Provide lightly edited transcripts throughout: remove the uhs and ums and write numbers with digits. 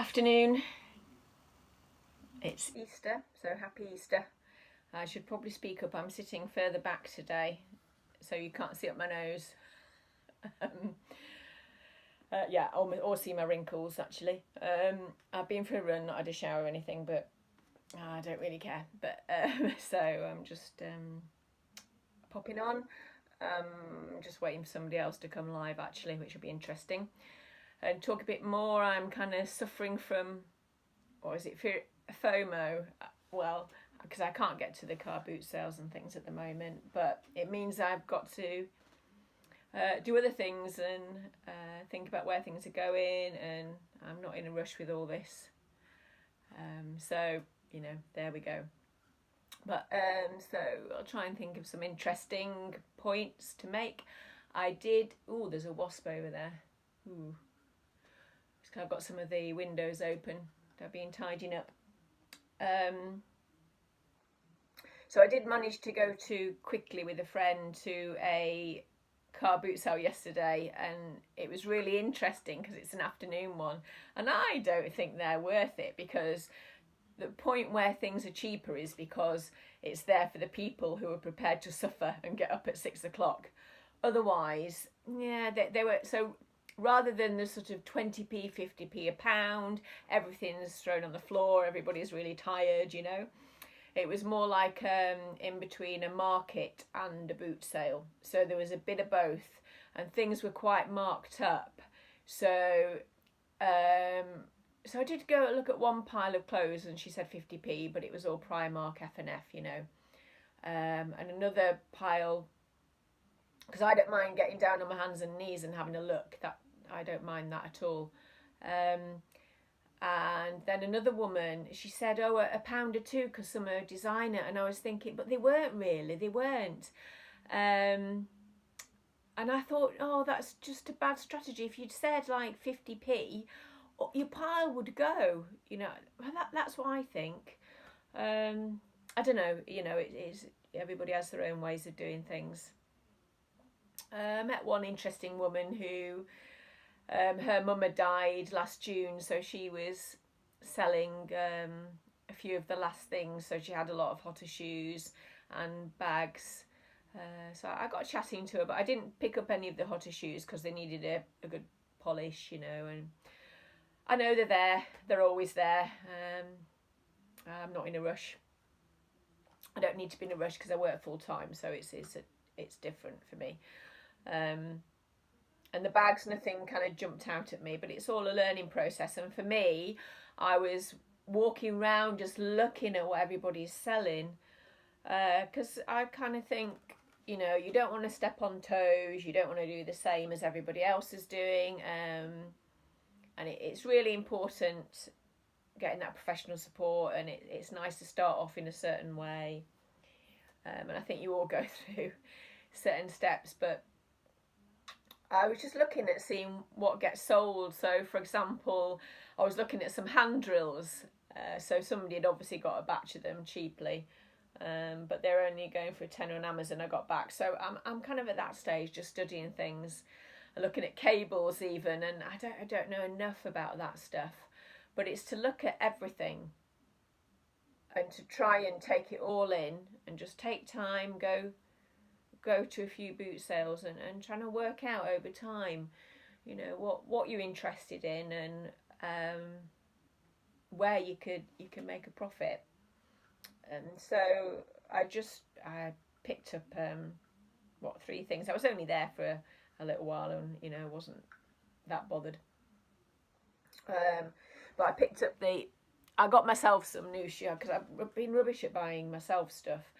Afternoon. It's Easter, so happy Easter. I should probably speak up. I'm sitting further back today, so you can't see up my nose. Or see my wrinkles actually. I've been for a run, not had a shower or anything, but I don't really care. But so I'm just popping on. Just waiting for somebody else to come live actually, which will be interesting. And talk a bit more. I'm kind of suffering from, or is it FOMO? Well, because I can't get to the car boot sales and things at the moment, but it means I've got to do other things and think about where things are going, and I'm not in a rush with all this. So, there we go. But so I'll try and think of some interesting points to make. There's a wasp over there. Ooh. I've got some of the windows open. They've been tidying up. So I did manage to go quickly with a friend to a car boot sale yesterday, and it was really interesting because it's an afternoon one, and I don't think they're worth it, because the point where things are cheaper is because it's there for the people who are prepared to suffer and get up at 6 o'clock. Otherwise, they were so. Rather than the sort of 20p, 50p a pound, everything's thrown on the floor, everybody's really tired, It was more like in between a market and a boot sale. So there was a bit of both, and things were quite marked up. So I did go look at one pile of clothes, and she said 50p, but it was all Primark, F&F, And another pile, because I don't mind getting down on my hands and knees and having a look. I don't mind that at all. And then another woman, she said, a pound or two because some are designer. And I was thinking, but they weren't. And I thought, that's just a bad strategy. If you'd said like 50p, your pile would go. That's what I think. I don't know. It is, everybody has their own ways of doing things. I met one interesting woman who her mum had died last June, so she was selling a few of the last things. So she had a lot of hotter shoes and bags. So I got chatting to her, but I didn't pick up any of the hotter shoes because they needed a good polish, and I know they're there. They're always there. I'm not in a rush. I don't need to be in a rush because I work full time, so it's different for me. And the bags, nothing kind of jumped out at me, but it's all a learning process. And for me, I was walking around just looking at what everybody's selling, because I kind of think, you don't want to step on toes, you don't want to do the same as everybody else is doing, and it's really important getting that professional support, and it's nice to start off in a certain way, and I think you all go through certain steps, but I was just looking at seeing what gets sold. So, for example, I was looking at some hand drills. So somebody had obviously got a batch of them cheaply, but they're only going for a tenner on Amazon. I got back. So I'm kind of at that stage, just studying things, looking at cables even, and I don't know enough about that stuff. But it's to look at everything and to try and take it all in and just take time, go to a few boot sales and trying to work out over time, what you're interested in, and where you can make a profit. And so I picked up 3 things. I was only there for a little while, and I wasn't that bothered. But I picked up I got myself some new shoes because I've been rubbish at buying myself stuff.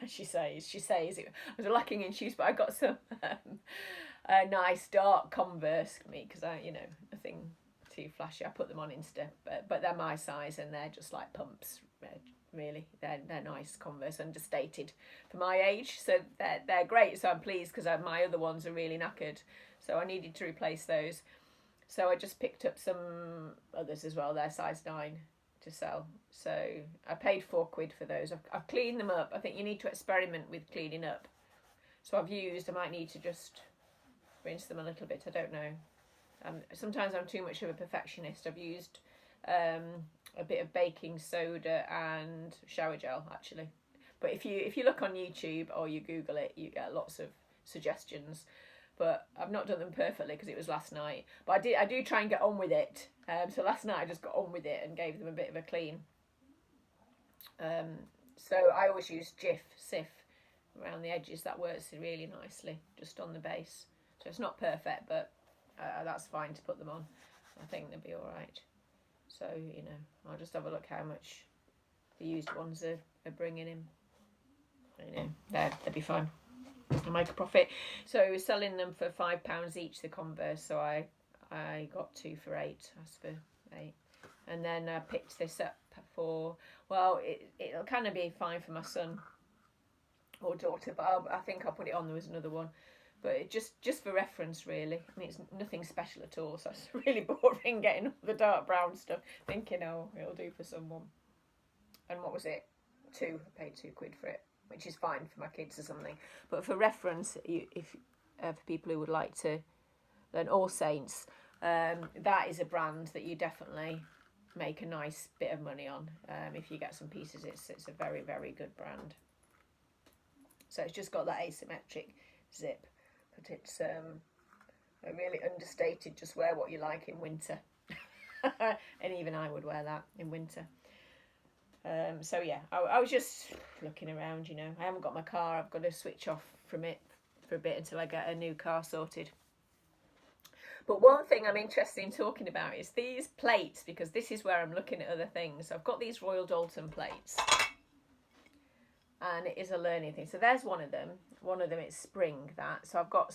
She says it was lacking in shoes, but I got some nice dark Converse for me because nothing too flashy. I put them on Insta, but they're my size and they're just like pumps. Really, they're nice Converse, understated for my age, so they're great. So I'm pleased because my other ones are really knackered, so I needed to replace those. So I just picked up some others as well. They're size 9. To sell, so I paid £4 for those. I've cleaned them up. I think you need to experiment with cleaning up. So I might need to just rinse them a little bit. I don't know. Sometimes I'm too much of a perfectionist. I've used a bit of baking soda and shower gel actually. But if you look on YouTube or you Google it, you get lots of suggestions. But I've not done them perfectly because it was last night. But I do try and get on with it. So last night I just got on with it and gave them a bit of a clean. So I always use Sif around the edges. That works really nicely, just on the base. So it's not perfect, but that's fine to put them on. I think they'll be all right. So, you know, I'll just have a look how much the used ones are bringing in. You know, they'll be fine. I'll make a profit. So we're selling them for £5 each, the Converse. So I got 2 for 8. That's for 8. And then I picked this up for, well, it'll kind of be fine for my son or daughter, but I think I'll put it on. There was another one. But it just for reference, really. I mean, it's nothing special at all. So it's really boring getting all the dark brown stuff, thinking, oh, it'll do for someone. And what was it? 2. I paid £2 for it, which is fine for my kids or something. But for reference, if for people who would like to learn, All Saints, that is a brand that you definitely make a nice bit of money on. If you get some pieces, it's a very, very good brand. So it's just got that asymmetric zip. But it's a really understated, just wear what you like in winter. And even I would wear that in winter. So yeah, I was just looking around, you know. I haven't got my car. I've got to switch off from it for a bit until I get a new car sorted. But one thing I'm interested in talking about is these plates, because this is where I'm looking at other things. I've got these Royal Doulton plates. And it is a learning thing. So there's one of them. One of them is spring, that. So I've got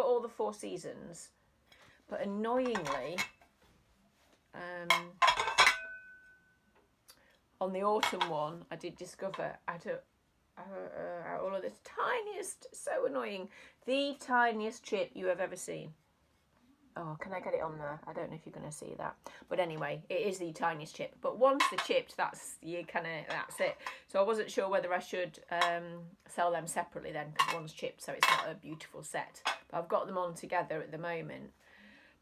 all the 4 seasons. But annoyingly, on the autumn one, I did discover all of this tiniest, so annoying, the tiniest chip you have ever seen. Oh, can I get it on there? I don't know if you're going to see that. But anyway, it is the tiniest chip. But once they're chipped, that's it. So I wasn't sure whether I should sell them separately then, because one's chipped, so it's not a beautiful set. But I've got them on together at the moment.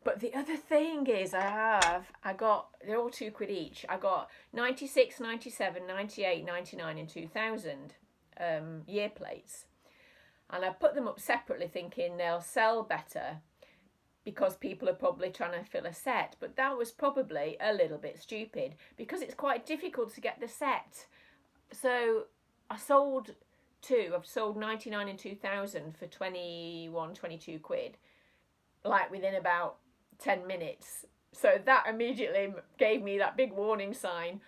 But the other thing is they're all £2 each. I got 96, 97, 98, 99 and 2000 year plates. And I put them up separately thinking they'll sell better because people are probably trying to fill a set. But that was probably a little bit stupid because it's quite difficult to get the set. So I sold 2. I've sold 99 and 2000 for 21, 22 quid, like within about 10 minutes. So that immediately gave me that big warning sign.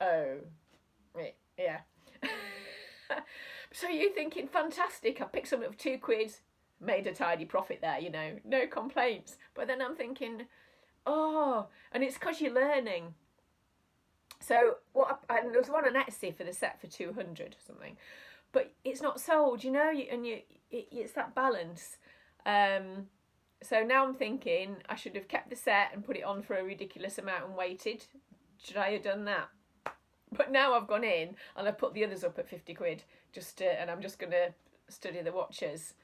Oh, yeah. So you're thinking, fantastic, I picked something for £2, made a tidy profit there, you know, no complaints. But then I'm thinking, oh, and it's because you're learning. So and there was one on Etsy for the set for 200 or something, but it's not sold, you know, it's that balance. So now I'm thinking I should have kept the set and put it on for a ridiculous amount and waited. Should I have done that? But now I've gone in and I've put the others up at £50 and I'm just going to study the watches.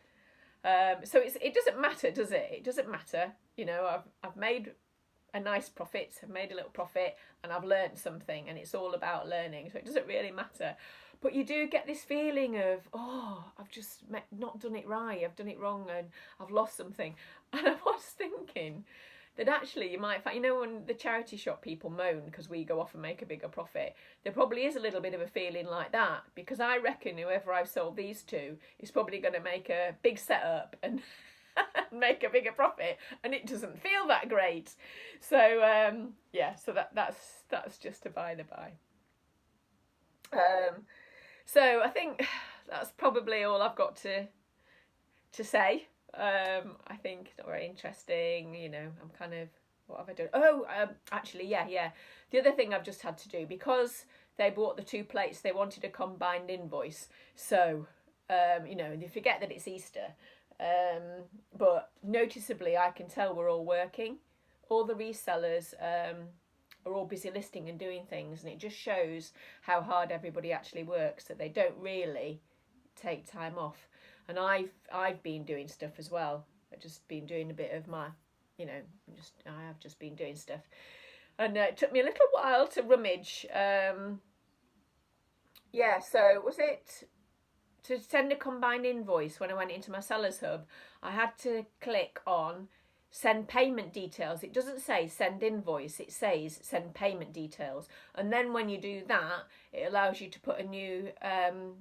So it doesn't matter, does it? It doesn't matter. You know, I've made a nice profit, I've made a little profit, and I've learned something, and it's all about learning. So it doesn't really matter. But you do get this feeling of, oh, I've just not done it right, I've done it wrong, and I've lost something. And I was thinking that actually you might find, you know, when the charity shop people moan because we go off and make a bigger profit, there probably is a little bit of a feeling like that, because I reckon whoever I've sold these to is probably going to make a big setup and make a bigger profit, and it doesn't feel that great. So yeah, so that's just a by the by. So I think that's probably all I've got to say. I think it's not very interesting, you know. I'm kind of, what have I done? Oh, actually, yeah. The other thing I've just had to do, because they bought the 2 plates, they wanted a combined invoice. So, you know, they forget that it's Easter. But noticeably, I can tell we're all working. All the resellers are all busy listing and doing things, and it just shows how hard everybody actually works, that they don't really take time off. And I've been doing stuff as well. I've just been doing a bit of my, you know, I have just been doing stuff. And it took me a little while to rummage. Yeah, so was it to send a combined invoice when I went into my Sellers Hub? I had to click on send payment details. It doesn't say send invoice, it says send payment details. And then when you do that, it allows you to put a new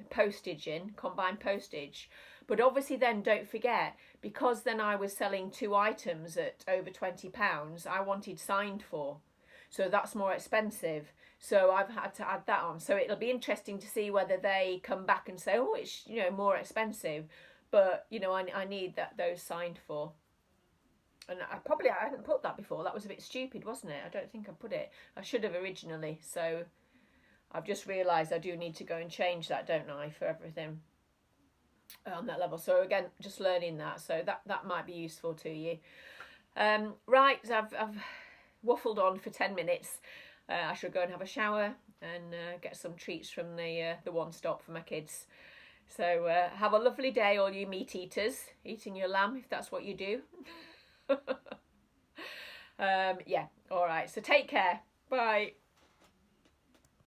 postage in, combined postage. But obviously then don't forget, because then I was selling 2 items at over £20, I wanted signed for. So that's more expensive. So I've had to add that on. So it'll be interesting to see whether they come back and say, oh, it's more expensive, but I need those signed for. And I hadn't put that before. That was a bit stupid, wasn't it? I don't think I put it. I should have originally. So I've just realised I do need to go and change that, don't I, for everything on that level. So again, just learning that. So that might be useful to you. Right, I've waffled on for 10 minutes. I should go and have a shower and get some treats from the One Stop for my kids. So have a lovely day, all you meat eaters, eating your lamb if that's what you do. Yeah, all right, so take care. Bye.